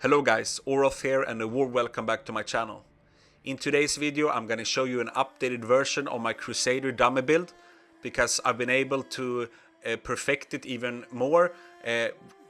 Hello guys, Oroth here and a warm welcome back to my channel. In today's video I'm going to show you an updated version of my Crusader dummy build because I've been able to perfect it even more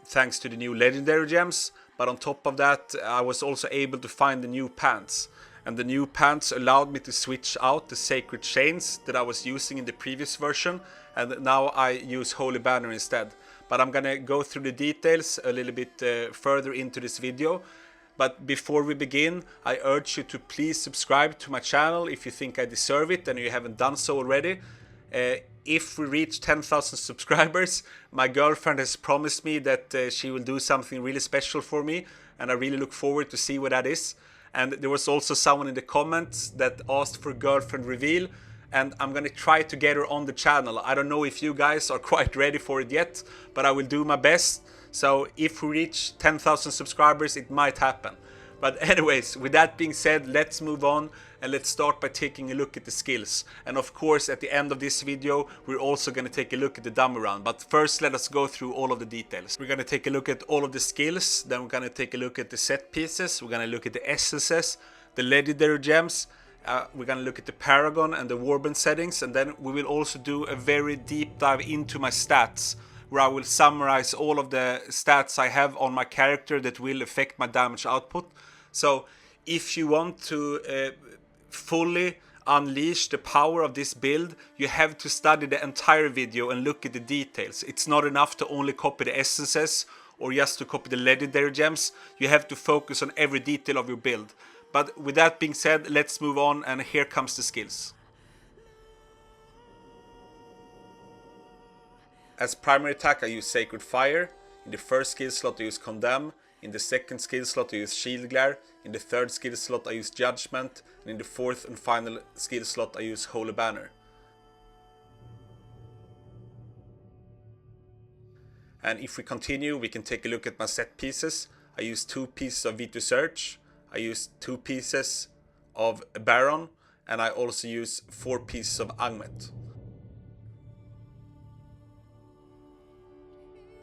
thanks to the new legendary gems, but on top of that I was also able to find the new pants, and the new pants allowed me to switch out the sacred chains that I was using in the previous version, and now I use Holy Banner instead. But I'm gonna go through the details a little bit further into this video. But before we begin, I urge you to please subscribe to my channel if you think I deserve it and you haven't done so already. If we reach 10,000 subscribers, my girlfriend has promised me that she will do something really special for me, and I really look forward to see what that is. And there was also someone in the comments that asked for a girlfriend reveal, and I'm gonna try to get her on the channel. I don't know if you guys are quite ready for it yet, but I will do my best. So if we reach 10,000 subscribers, it might happen. But anyways, with that being said, let's move on and let's start by taking a look at the skills. And of course, at the end of this video, we're also going to take a look at the dummy round. But first, let us go through all of the details. We're going to take a look at all of the skills, then we're going to take a look at the set pieces, we're going to look at the essences, the legendary gems, we're going to look at the Paragon and the Warband settings, and then we will also do a very deep dive into my stats, where I will summarize all of the stats I have on my character that will affect my damage output. So if you want to fully unleash the power of this build, you have to study the entire video and look at the details. It's not enough to only copy the essences or just to copy the legendary gems. You have to focus on every detail of your build. But with that being said, let's move on, and here comes the skills. As primary attack I use Sacred Fire, in the first skill slot I use Condemn, in the second skill slot I use Shield Glare, in the third skill slot I use Judgment, and in the fourth and final skill slot I use Holy Banner. And if we continue, we can take a look at my set pieces. I use 2 pieces of V2 Search, I use 2 pieces of Baron, and I also use 4 pieces of Agmet.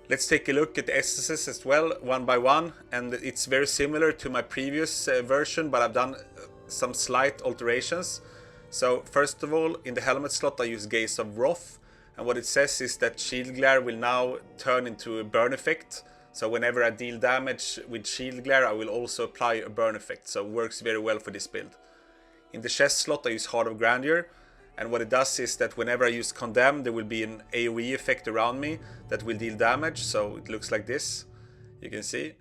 Let's take a look at the essences as well, one by one, and it's very similar to my previous version, but I've done some slight alterations. So first of all, in the helmet slot I use Gaze of Wrath, and what it says is that Shield Glare will now turn into a burn effect. So whenever I deal damage with Shield Glare, I will also apply a burn effect, so it works very well for this build. In the chest slot I use Heart of Grandeur, and what it does is that whenever I use Condemn, there will be an AoE effect around me that will deal damage, so it looks like this, you can see.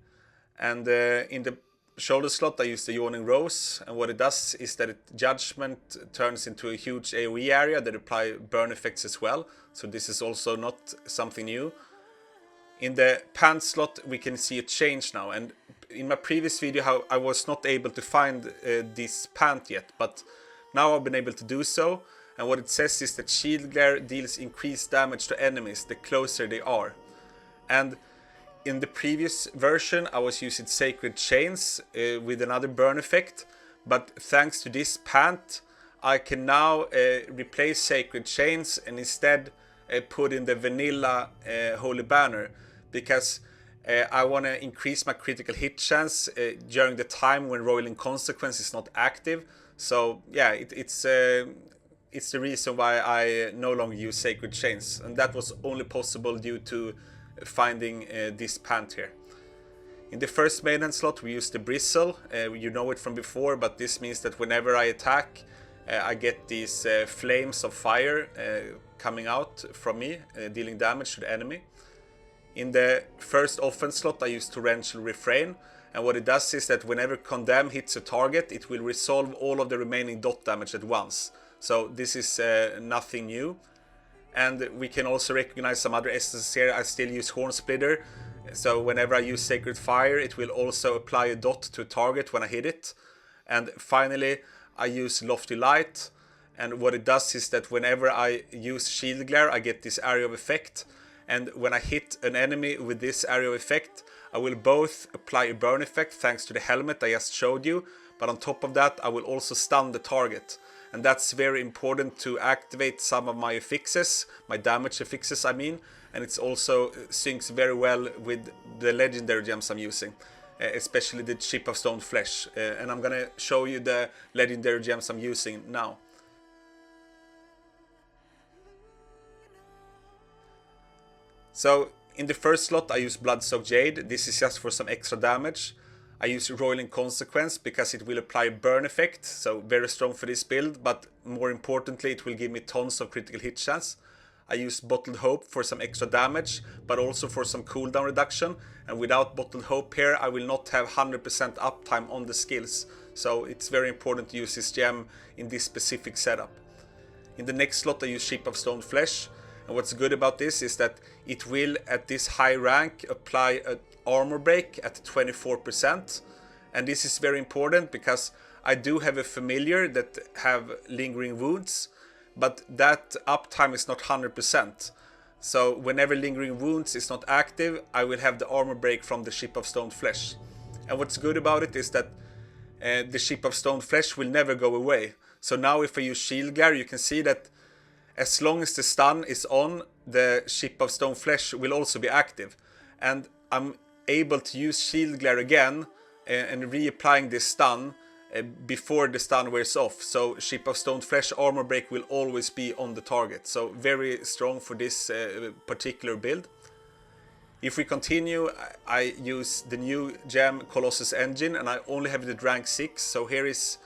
And in the shoulder slot I use the Yawning Rose, and what it does is that Judgment turns into a huge AoE area that apply burn effects as well, so this is also not something new. In the pants slot we can see a change now, and in my previous video how I was not able to find this pant yet, but now I've been able to do so. And what it says is that Shield Glare deals increased damage to enemies the closer they are. And in the previous version I was using Sacred Chains with another burn effect, but thanks to this pant I can now replace Sacred Chains and instead put in the vanilla Holy Banner, because I want to increase my critical hit chance during the time when Royal Inconsequence is not active. So yeah, it's the reason why I no longer use Sacred Chains, and that was only possible due to finding this pant here. In the first maiden slot we use the Bristle, you know it from before, but this means that whenever I attack I get these flames of fire coming out from me, dealing damage to the enemy. In the first offense slot I use Torrential Refrain, and what it does is that whenever Condemn hits a target it will resolve all of the remaining dot damage at once. So this is nothing new. And we can also recognize some other essences here. I still use Horn Splitter, so whenever I use Sacred Fire it will also apply a dot to a target when I hit it. And finally I use Lofty Light, and what it does is that whenever I use Shield Glare I get this area of effect, and when I hit an enemy with this area of effect I will both apply a burn effect thanks to the helmet I just showed you, but on top of that I will also stun the target. And that's very important to activate some of my affixes, my damage affixes I mean, and it's also syncs very well with the legendary gems I'm using. especially the Ship of Stone Flesh. And I'm gonna show you the legendary gems I'm using now. So in the first slot I use Bloodsoaked Jade. This is just for some extra damage. I use Roiling Consequence because it will apply burn effect, so very strong for this build, but more importantly it will give me tons of critical hit chance. I use Bottled Hope for some extra damage, but also for some cooldown reduction, and without Bottled Hope here I will not have 100% uptime on the skills, so it's very important to use this gem in this specific setup. In the next slot I use Ship of Stone Flesh, and what's good about this is that it will at this high rank apply an armor break at 24%, and this is very important because I do have a familiar that have lingering wounds, but that uptime is not 100%. So whenever lingering wounds is not active, I will have the armor break from the Ship of Stone Flesh. And what's good about it is that the Ship of Stone Flesh will never go away. So now if I use Shield Glare, you can see that as long as the stun is on, the Ship of Stone Flesh will also be active. And I'm able to use Shield Glare again and reapplying this stun before the stun wears off. So Ship of Stone Flesh armor break will always be on the target. So very strong for this particular build. If we continue, I use the new gem Colossus Engine, and I only have it at rank 6. So here is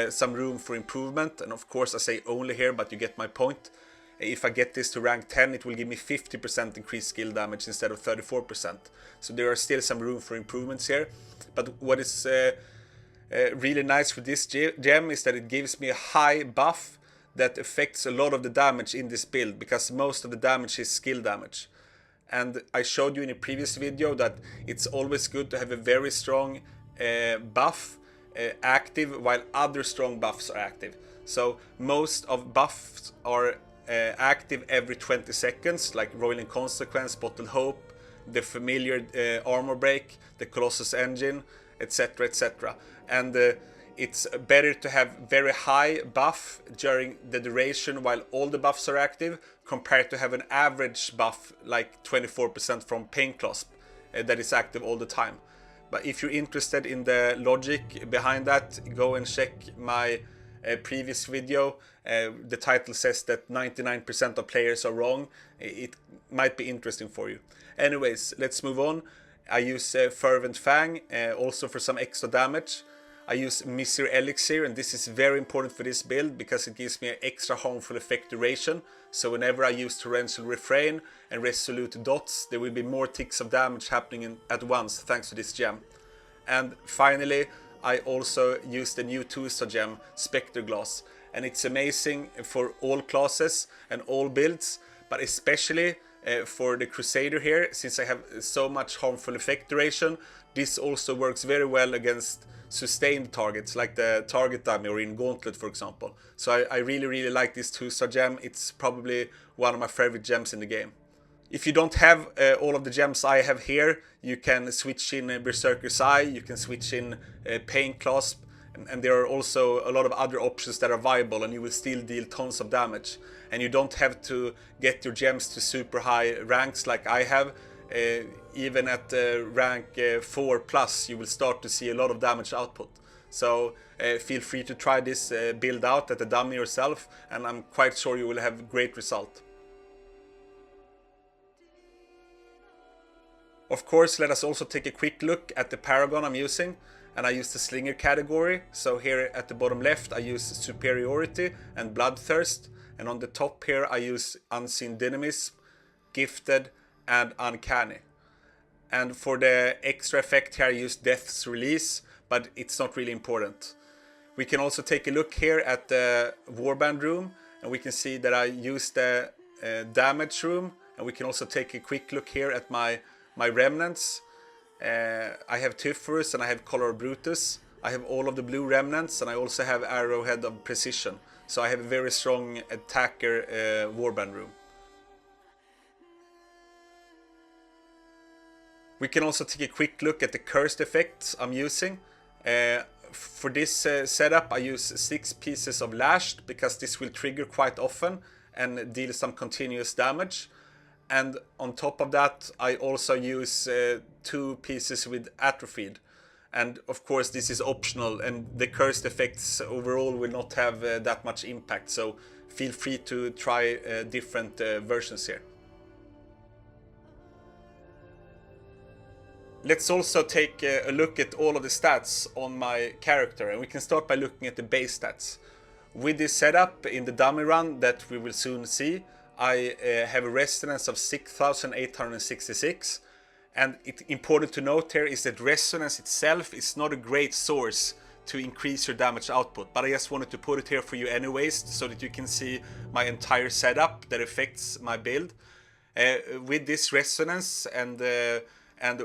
some room for improvement, and of course I say only here, but you get my point. If I get this to rank 10, it will give me 50% increased skill damage instead of 34%. So there are still some room for improvements here. But what is really nice with this gem is that it gives me a high buff that affects a lot of the damage in this build, because most of the damage is skill damage. And I showed you in a previous video that it's always good to have a very strong buff active while other strong buffs are active. So most of buffs are active every 20 seconds, like Roiling Consequence, Bottled Hope, the familiar armor break, the Colossus Engine, etc, etc. And it's better to have very high buff during the duration while all the buffs are active, compared to have an average buff like 24% from Pain Clasp that is active all the time. But if you're interested in the logic behind that, go and check my previous video. The title says that 99% of players are wrong. It might be interesting for you. Anyways, let's move on. I use Fervent Fang also for some extra damage. I use Misery Elixir, and this is very important for this build because it gives me an extra harmful effect duration. So whenever I use Torrential Refrain and Resolute Dots, there will be more ticks of damage happening at once thanks to this gem. And finally, I also use the new 2-star gem, Spectre Glass. And it's amazing for all classes and all builds, but especially for the Crusader here, since I have so much harmful effect duration. This also works very well against sustained targets like the target dummy or in Gauntlet, for example. So I really like this 2-star gem. It's probably one of my favorite gems in the game. If you don't have all of the gems I have here, you can switch in Berserker's Eye, you can switch in Pain Clasp, and there are also a lot of other options that are viable, and you will still deal tons of damage. And you don't have to get your gems to super high ranks like I have. Even at rank 4+, you will start to see a lot of damage output. So feel free to try this build out at the dummy yourself, and I'm quite sure you will have great result. Of course, let us also take a quick look at the Paragon I'm using, and I use the Slinger category. So here at the bottom left I use Superiority and Bloodthirst, and on the top here I use Unseen Dynamism, Gifted and Uncanny. And for the extra effect here I use Death's Release, but it's not really important. We can also take a look here at the Warband room, and we can see that I use the damage room, and we can also take a quick look here at my remnants. I have Typhorus and I have Color Brutus. I have all of the blue remnants, and I also have Arrowhead of Precision. So I have a very strong attacker Warband room. We can also take a quick look at the cursed effects I'm using. For this setup I use 6 pieces of Lashed, because this will trigger quite often and deal some continuous damage. And on top of that I also use 2 pieces with Atrophied. And of course this is optional, and the cursed effects overall will not have that much impact, so feel free to try different versions here. Let's also take a look at all of the stats on my character, and we can start by looking at the base stats. With this setup in the dummy run that we will soon see, I have a resonance of 6866, and it's important to note here is that resonance itself is not a great source to increase your damage output, but I just wanted to put it here for you anyways, so that you can see my entire setup that affects my build. With this resonance and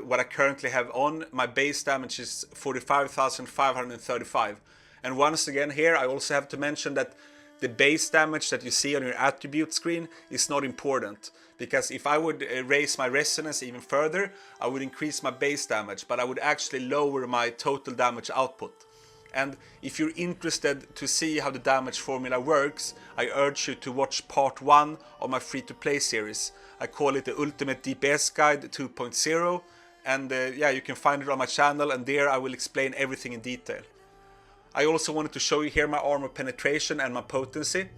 what I currently have on, my base damage is 45,535. And once again here, I also have to mention that the base damage that you see on your attribute screen is not important. Because if I would raise my resonance even further, I would increase my base damage, but I would actually lower my total damage output. And if you're interested to see how the damage formula works, I urge you to watch part 1 of my free-to-play series. I call it the Ultimate DPS Guide 2.0, and yeah, you can find it on my channel, and there I will explain everything in detail. I also wanted to show you here my armor penetration and my potency.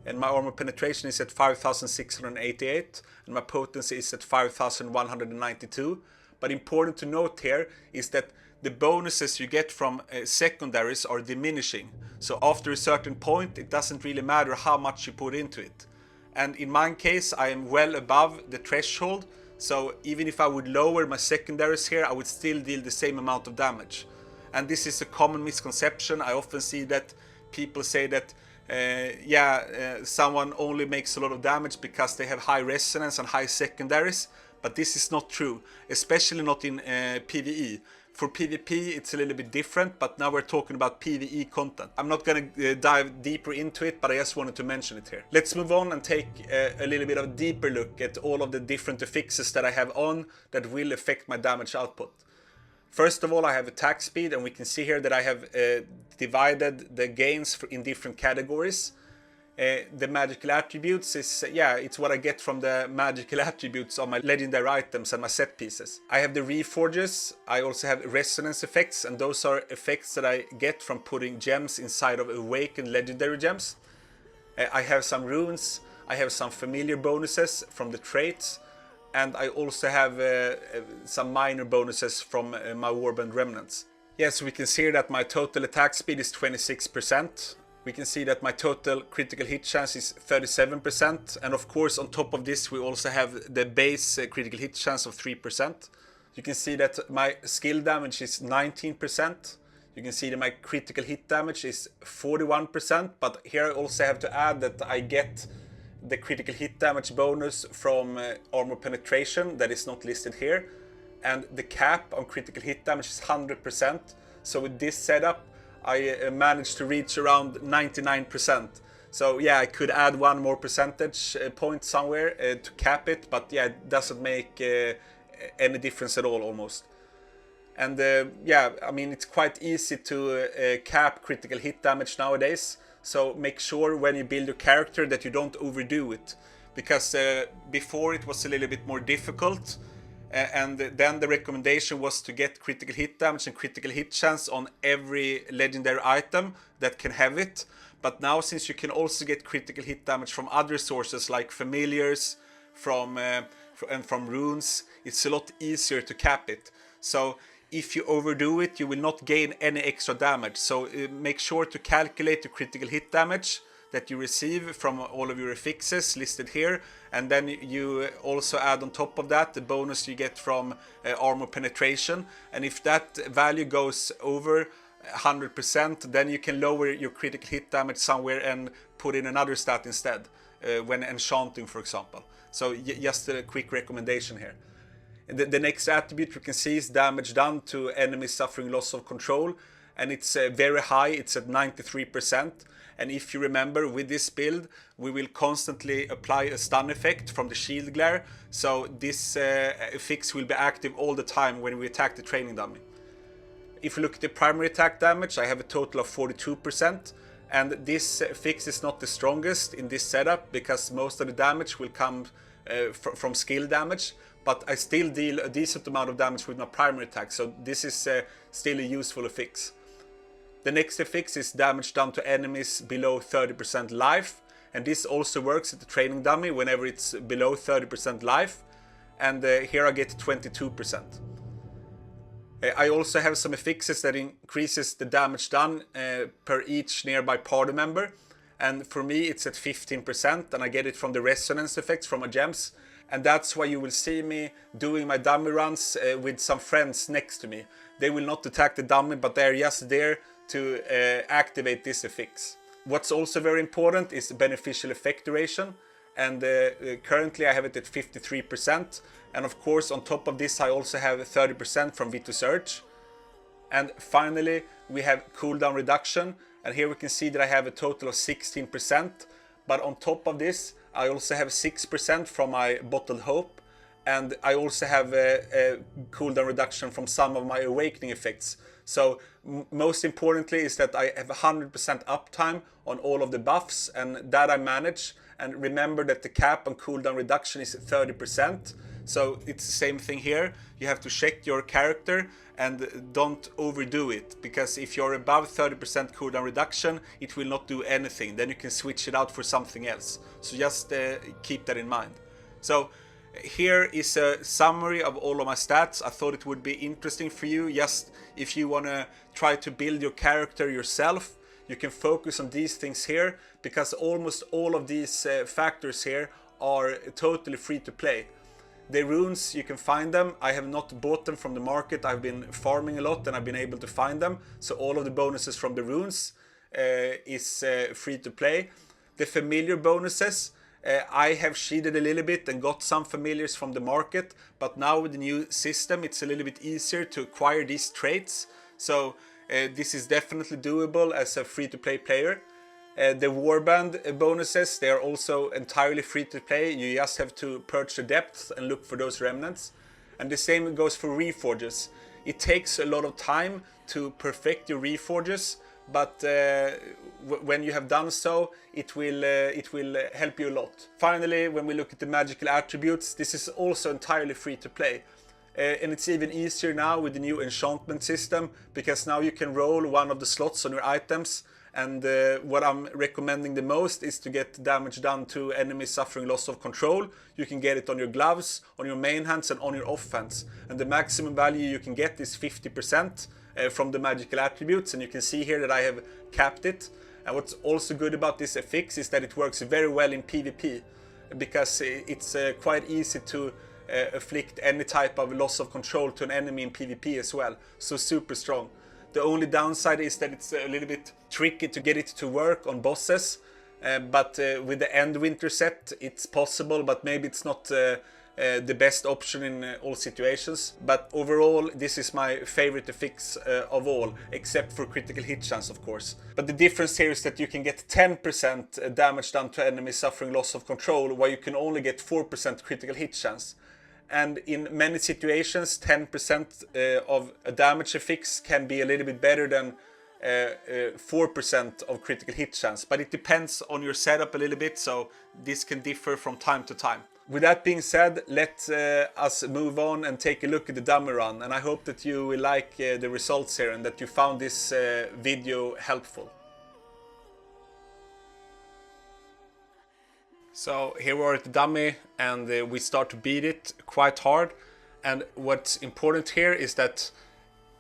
And my armor penetration is at 5,688, and my potency is at 5,192. But important to note here is that the bonuses you get from secondaries are diminishing. So after a certain point, it doesn't really matter how much you put into it. And in my case, I am well above the threshold. So even if I would lower my secondaries here, I would still deal the same amount of damage. And this is a common misconception. I often see that people say that someone only makes a lot of damage because they have high resonance and high secondaries. But this is not true, especially not in PvE. For PvP it's a little bit different, but now we're talking about PvE content. I'm not gonna dive deeper into it, but I just wanted to mention it here. Let's move on and take a little bit of a deeper look at all of the different affixes that I have on that will affect my damage output. First of all, I have attack speed, and we can see here that I have divided the gains in different categories. The magical attributes is, it's what I get from the magical attributes on my legendary items and my set pieces. I have the reforges, I also have resonance effects, and those are effects that I get from putting gems inside of awakened legendary gems. I have some runes, I have some familiar bonuses from the traits, and I also have some minor bonuses from my Warband remnants. Yes, we can see that my total attack speed is 26%. We can see that my total critical hit chance is 37%, and of course on top of this we also have the base critical hit chance of 3%. You can see that my skill damage is 19%. You can see that my critical hit damage is 41%, but here I also have to add that I get the critical hit damage bonus from armor penetration that is not listed here, and the cap on critical hit damage is 100%. So with this setup I managed to reach around 99%. So yeah, I could add one more percentage point somewhere to cap it, but yeah, it doesn't make any difference at all almost. And yeah, I mean, it's quite easy to cap critical hit damage nowadays. So make sure when you build your character that you don't overdo it. Because before it was a little bit more difficult. And then the recommendation was to get critical hit damage and critical hit chance on every legendary item that can have it. But now, since you can also get critical hit damage from other sources like familiars, and from runes, it's a lot easier to cap it. So if you overdo it, you will not gain any extra damage. So make sure to calculate the critical hit damage that you receive from all of your affixes listed here, and then you also add on top of that the bonus you get from armor penetration. And if that value goes over 100%, then you can lower your critical hit damage somewhere and put in another stat instead, when enchanting, for example. So just a quick recommendation here. The next attribute you can see is damage done to enemies suffering loss of control, and it's very high, it's at 93%. And if you remember, with this build we will constantly apply a stun effect from the shield glare, so this affix will be active all the time when we attack the training dummy. If you look at the primary attack damage, I have a total of 42%, and this affix is not the strongest in this setup because most of the damage will come from skill damage. but I still deal a decent amount of damage with my primary attack, so this is still a useful fix. The next fix is damage done to enemies below 30% life, and this also works at the training dummy whenever it's below 30% life, and here I get 22%. I also have some fixes that increases the damage done per each nearby party member, and for me it's at 15%, and I get it from the resonance effects from my gems, and that's why you will see me doing my dummy runs with some friends next to me. They will not attack the dummy, but they're just there to activate this fix. What's also very important is the beneficial effect duration, and currently I have it at 53%, and of course on top of this I also have 30% from V2 Search. And finally we have cooldown reduction, and here we can see that I have a total of 16%, but on top of this I also have 6% from my Bottled Hope, and I also have a cooldown reduction from some of my awakening effects. So most importantly is that I have 100% uptime on all of the buffs, and that I manage. And remember that the cap on cooldown reduction is 30%, so it's the same thing here. You have to check your character and don't overdo it, because if you're above 30% cooldown reduction it will not do anything, then you can switch it out for something else. So just keep that in mind. So here is a summary of all of my stats. I thought it would be interesting for you, just if you want to try to build your character yourself. You can focus on these things here, because almost all of these factors here are totally free to play. The runes, you can find them. I have not bought them from the market. I've been farming a lot and I've been able to find them. So all of the bonuses from the runes is free to play. The familiar bonuses, I have cheated a little bit and got some familiars from the market, but now with the new system it's a little bit easier to acquire these traits. So this is definitely doable as a free-to-play player. The Warband bonuses, they are also entirely free to play. You just have to purge the depths and look for those remnants. And the same goes for reforges. It takes a lot of time to perfect your reforges, but when you have done so, it will help you a lot. Finally, when we look at the magical attributes, this is also entirely free to play. And it's even easier now with the new enchantment system, because now you can roll one of the slots on your items, and what I'm recommending the most is to get damage done to enemies suffering loss of control. You can get it on your gloves, on your main hands and on your off hands, and the maximum value you can get is 50% from the magical attributes, and you can see here that I have capped it. And what's also good about this fix is that it works very well in PvP, because it's quite easy to afflict any type of loss of control to an enemy in PvP as well. So super strong. The only downside is that it's a little bit tricky to get it to work on bosses, but with the end winter set it's possible, but maybe it's not the best option in all situations. But overall this is my favorite fix of all, except for critical hit chance of course. But the difference here is that you can get 10% damage done to enemies suffering loss of control, while you can only get 4% critical hit chance. And in many situations 10% of a damage fix can be a little bit better than 4% of critical hit chance, but it depends on your setup a little bit, so this can differ from time to time. With that being said, let us move on and take a look at the dummy run, and I hope that you will like the results here and that you found this video helpful. So here we are at the dummy, and we start to beat it quite hard. And what's important here is that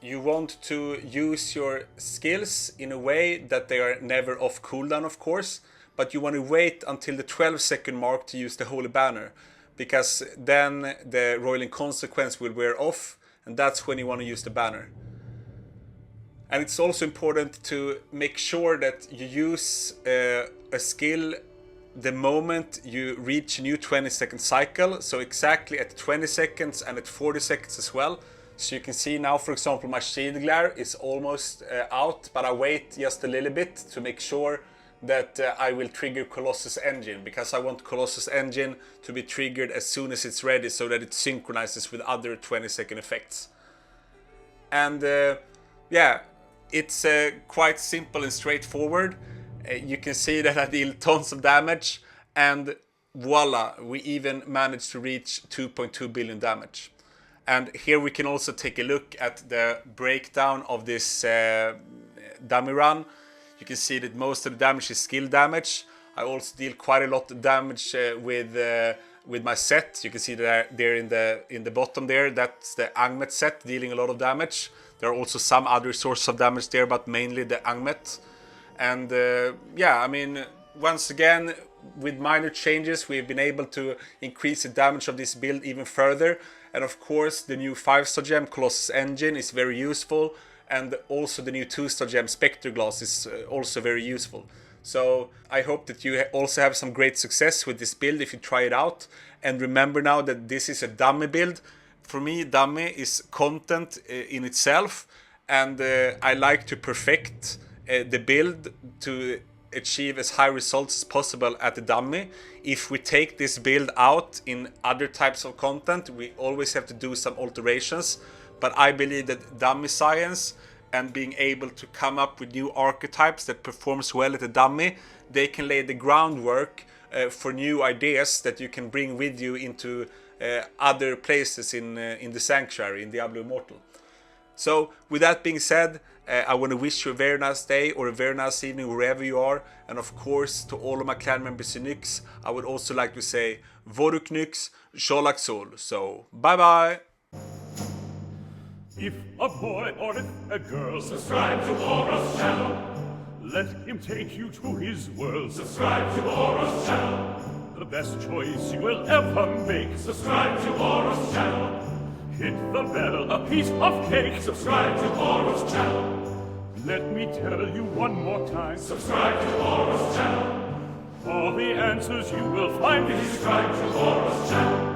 you want to use your skills in a way that they are never off cooldown of course, but you want to wait until the 12-second mark to use the Holy Banner, because then the Roiling Consequence will wear off, and that's when you want to use the banner. And it's also important to make sure that you use a skill the moment you reach a new 20-second cycle, so exactly at 20 seconds and at 40 seconds as well. So you can see now, for example, my shield glare is almost out, but I wait just a little bit to make sure that I will trigger Colossus Engine, because I want Colossus Engine to be triggered as soon as it's ready, so that it synchronizes with other 20-second effects. And yeah, it's quite simple and straightforward. You can see that I deal tons of damage, and voila, we even managed to reach 2.2 billion damage. And here we can also take a look at the breakdown of this dummy run. You can see that most of the damage is skill damage. I also deal quite a lot of damage with my set. You can see that there in the bottom there, that's the Angmet set, dealing a lot of damage. There are also some other sources of damage there, but mainly the Angmet. And yeah, I mean, once again, with minor changes, we've been able to increase the damage of this build even further. And of course, the new 5-star gem, Colossus Engine, is very useful. And also the new 2-star gem, Spectre Glass, is also very useful. So I hope that you also have some great success with this build if you try it out. And remember now that this is a dummy build. For me, dummy is content in itself. And I like to perfect the build to achieve as high results as possible at the dummy. If we take this build out in other types of content, we always have to do some alterations. But I believe that dummy science and being able to come up with new archetypes that performs well at the dummy, they can lay the groundwork for new ideas that you can bring with you into other places in the Sanctuary, in Diablo Immortal. So with that being said, I want to wish you a very nice day or a very nice evening wherever you are. And of course, to all of my clan members in Nyx, I would also like to say Voruk Nyx, Sholak Sol. So bye bye! If a boy or if a girl, subscribe to Boros channel. let him take you to his world. Subscribe to Boros channel. The best choice you will ever make. Subscribe to Boros channel. Hit the bell, a piece of cake. Subscribe to Boros channel. Let me tell you one more time. Subscribe to Boros channel. All the answers you will find. Subscribe to Boros channel.